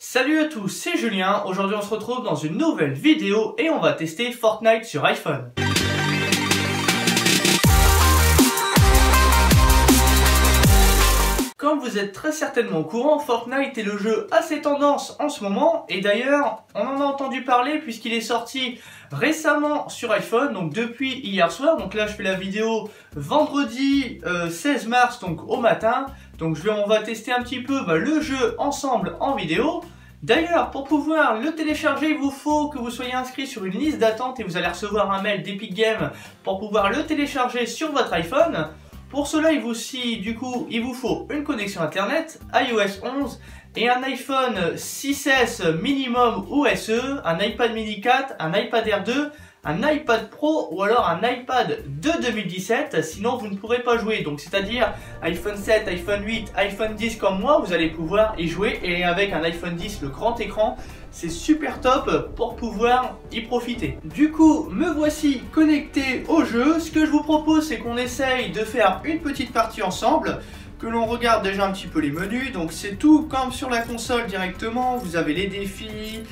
Salut à tous, c'est Julien. Aujourd'hui on se retrouve dans une nouvelle vidéo et on va tester Fortnite sur iPhone. Comme vous êtes très certainement au courant, Fortnite est le jeu assez tendance en ce moment. Et d'ailleurs, on en a entendu parler puisqu'il est sorti récemment sur iPhone, donc depuis hier soir. Donc là je fais la vidéo vendredi 16 mars, donc au matin. Donc on va tester un petit peu le jeu ensemble en vidéo. D'ailleurs, pour pouvoir le télécharger, il vous faut que vous soyez inscrit sur une liste d'attente et vous allez recevoir un mail d'Epic Games pour pouvoir le télécharger sur votre iPhone. Pour cela, il vous faut une connexion internet, iOS 11 et un iPhone 6S minimum ou SE, un iPad mini 4, un iPad Air 2, un iPad Pro ou alors un iPad de 2017, sinon vous ne pourrez pas jouer. Donc c'est-à-dire iPhone 7, iPhone 8, iPhone 10 comme moi, vous allez pouvoir y jouer. Et avec un iPhone 10, le grand écran, c'est super top pour pouvoir y profiter. Du coup, me voici connecté au jeu. Ce que je vous propose, c'est qu'on essaye de faire une petite partie ensemble, que l'on regarde déjà un petit peu les menus. Donc c'est tout comme sur la console directement, vous avez les défis,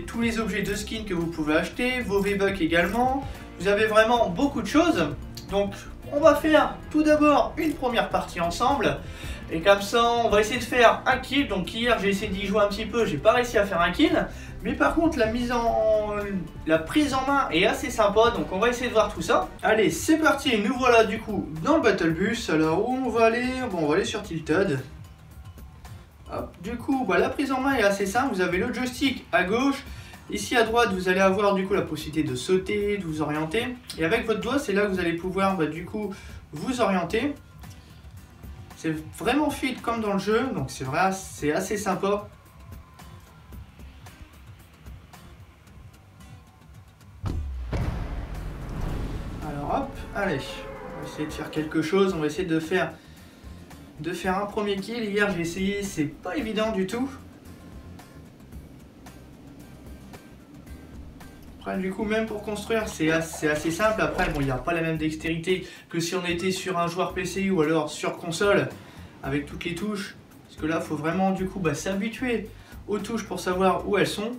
tous les objets de skin que vous pouvez acheter, vos V-Bucks également. Vous avez vraiment beaucoup de choses. Donc on va faire tout d'abord une première partie ensemble. Et comme ça on va essayer de faire un kill. Donc hier j'ai essayé d'y jouer un petit peu, j'ai pas réussi à faire un kill. Mais par contre la prise en main est assez sympa. Donc on va essayer de voir tout ça. Allez, c'est parti, nous voilà du coup dans le Battle Bus. Alors où on va aller? Bon, on va aller sur Tilted. Hop, du coup, la prise en main est assez simple. Vous avez le joystick à gauche. Ici à droite, vous allez avoir du coup la possibilité de sauter, de vous orienter. Et avec votre doigt, c'est là que vous allez pouvoir du coup vous orienter. C'est vraiment fluide comme dans le jeu, donc c'est vrai, c'est assez sympa. Alors hop, allez, on va essayer de faire quelque chose. On va essayer de faire un premier kill. Hier j'ai essayé, c'est pas évident du tout. Après du coup même pour construire c'est assez simple. Après bon, il n'y a pas la même dextérité que si on était sur un joueur PC ou alors sur console avec toutes les touches. Parce que là il faut vraiment du coup s'habituer aux touches pour savoir où elles sont.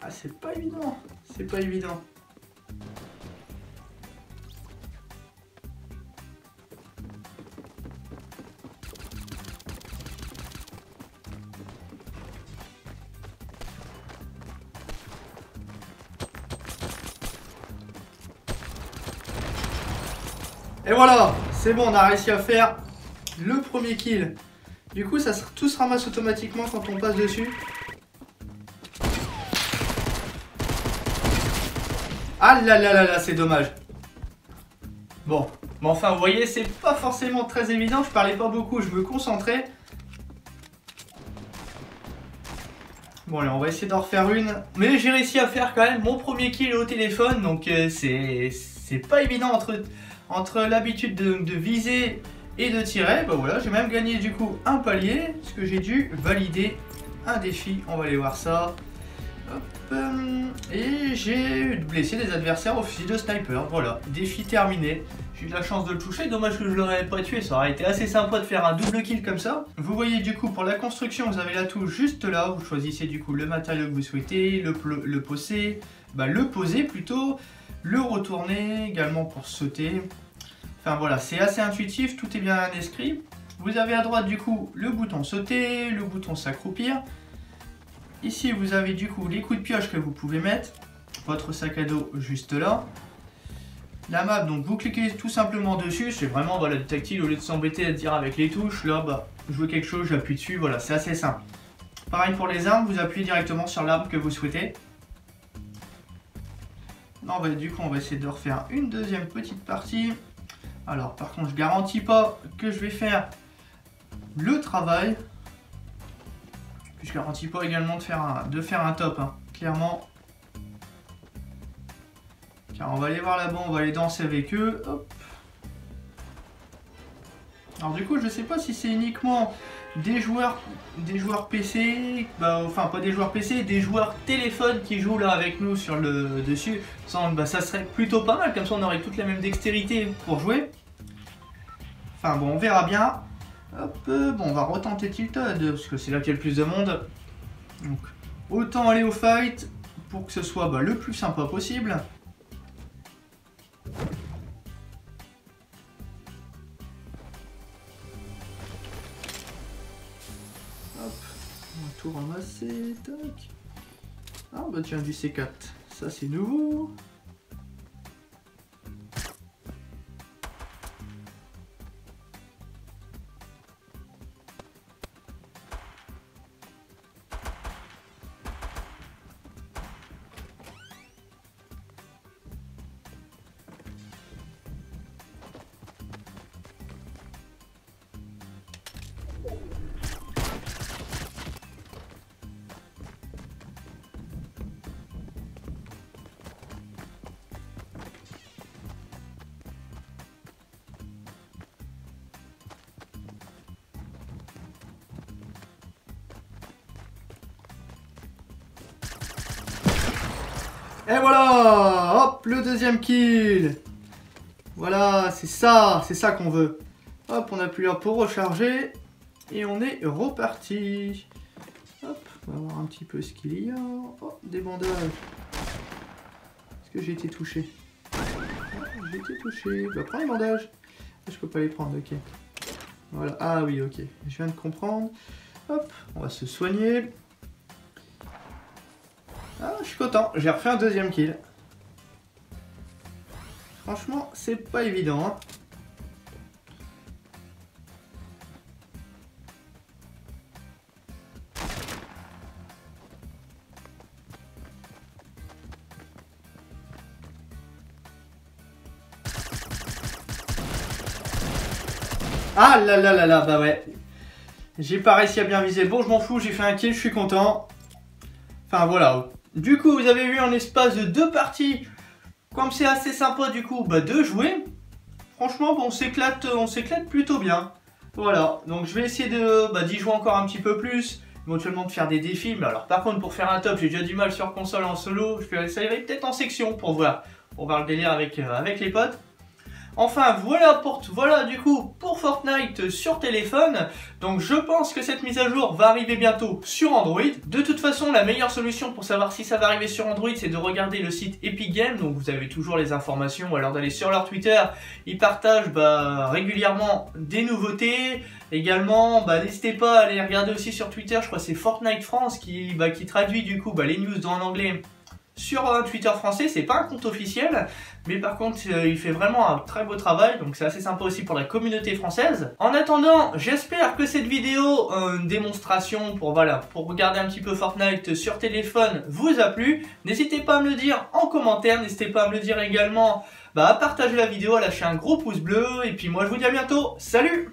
Ah, c'est pas évident, c'est pas évident. Et voilà, c'est bon, on a réussi à faire le premier kill. Du coup, tout se ramasse automatiquement quand on passe dessus. Ah là là là là, c'est dommage. Bon, mais enfin, vous voyez, c'est pas forcément très évident. Je parlais pas beaucoup, je me concentrais. Bon, allez, on va essayer d'en refaire une. Mais j'ai réussi à faire quand même mon premier kill au téléphone. Donc, c'est pas évident entre l'habitude de viser et de tirer. Bah voilà, j'ai même gagné du coup un palier. Parce que j'ai dû valider un défi. On va aller voir ça. Hop, et j'ai blessé des adversaires au fusil de sniper. Voilà, défi terminé. J'ai eu de la chance de le toucher, dommage que je l'aurais pas tué, ça aurait été assez sympa de faire un double kill comme ça. Vous voyez du coup pour la construction, vous avez la touche juste là, vous choisissez du coup le matériau que vous souhaitez, le poser, le retourner également pour sauter. Enfin voilà, c'est assez intuitif, tout est bien inscrit. Vous avez à droite du coup le bouton sauter, le bouton s'accroupir. Ici, vous avez du coup les coups de pioche que vous pouvez mettre, votre sac à dos juste là. La map, donc vous cliquez tout simplement dessus, c'est vraiment du tactile au lieu de s'embêter à dire avec les touches. Là, je veux quelque chose, j'appuie dessus, voilà, c'est assez simple. Pareil pour les armes, vous appuyez directement sur l'arme que vous souhaitez. Non, du coup, on va essayer de refaire une deuxième petite partie. Alors, par contre, je garantis pas que je vais faire le travail. Je garantis pas également de faire un top, hein, clairement. Car on va aller voir là-bas, on va aller danser avec eux. Hop. Alors du coup, je sais pas si c'est uniquement des joueurs PC, enfin pas des joueurs PC, des joueurs téléphone qui jouent là avec nous sur le dessus. Ça serait plutôt pas mal, comme ça on aurait toute la même dextérité pour jouer. Enfin bon, on verra bien. Hop, bon, on va retenter Tilted, parce que c'est là qu'il y a le plus de monde. Donc, autant aller au fight pour que ce soit le plus sympa possible. Hop, on va tout ramasser, tac. Ah bah tiens, du C4, ça c'est nouveau. Et voilà, hop, le deuxième kill. Voilà, c'est ça qu'on veut. Hop, on appuie là pour recharger. Et on est reparti. Hop, on va voir un petit peu ce qu'il y a. Oh, des bandages. Est-ce que j'ai été touché? J'ai été touché. Bah, prends les bandages. Je peux pas les prendre, ok. Voilà, ah oui, ok. Je viens de comprendre. Hop, on va se soigner. Ah, je suis content, j'ai refait un deuxième kill. Franchement, c'est pas évident, hein. Ah là là là là, bah ouais. J'ai pas réussi à bien viser. Bon, je m'en fous, j'ai fait un kill, je suis content. Enfin voilà. Du coup, vous avez vu en espace de 2 parties, comme c'est assez sympa du coup, de jouer. Franchement, bon, on s'éclate plutôt bien. Voilà, donc je vais essayer d'y jouer encore un petit peu plus, éventuellement de faire des défis. Mais alors par contre, pour faire un top, j'ai déjà du mal sur console en solo. Je vais essayer peut-être en section pour voir le délire avec les potes. Enfin voilà du coup pour Fortnite sur téléphone. Donc je pense que cette mise à jour va arriver bientôt sur Android. De toute façon, la meilleure solution pour savoir si ça va arriver sur Android, c'est de regarder le site Epic Games. Donc vous avez toujours les informations, ou alors d'aller sur leur Twitter. Ils partagent régulièrement des nouveautés. Également, n'hésitez pas à aller regarder aussi sur Twitter, je crois que c'est Fortnite France qui traduit du coup les news en anglais sur Twitter français. C'est pas un compte officiel, mais par contre il fait vraiment un très beau travail, donc c'est assez sympa aussi pour la communauté française. En attendant, j'espère que cette vidéo, une démonstration pour regarder un petit peu Fortnite sur téléphone, vous a plu. N'hésitez pas à me le dire en commentaire, n'hésitez pas à me le dire également à partager la vidéo, à lâcher un gros pouce bleu, et puis moi je vous dis à bientôt, salut!